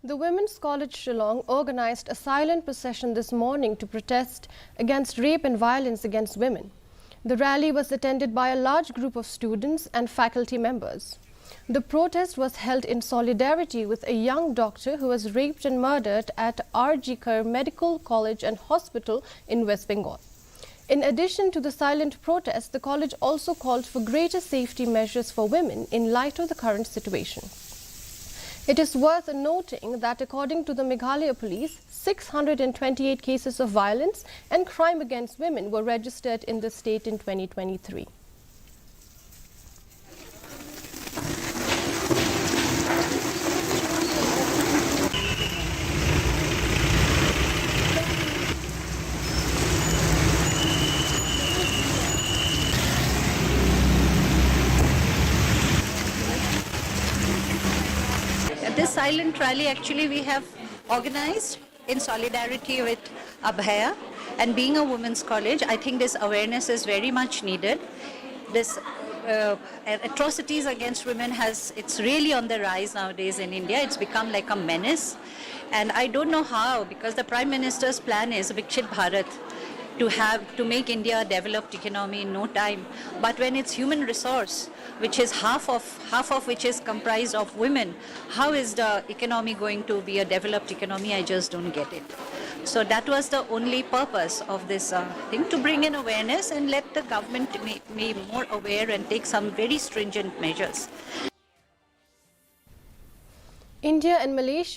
The Women's College Shillong organized a silent procession this morning to protest against rape and violence against women. The rally was attended by a large group of students and faculty members. The protest was held in solidarity with a young doctor who was raped and murdered at R.G. Kar Medical College and Hospital in West Bengal. In addition to the silent protest, the college also called for greater safety measures for women in light of the current situation. It is worth noting that according to the Meghalaya police, 628 cases of violence and crime against women were registered in the state in 2023. This silent rally actually we have organized in solidarity with Abhaya, and being a women's college, I think this awareness is very much needed. This atrocities against women it's really on the rise nowadays in India. It's become like a menace, and I don't know how, because the Prime Minister's plan is Viksit Bharat, to make India a developed economy in no time. But when it's human resource, which is half of which is comprised of women, how is the economy going to be a developed economy? I just don't get it. So that was the only purpose of this thing, to bring in awareness and let the government be more aware and take some very stringent measures. India and Malaysia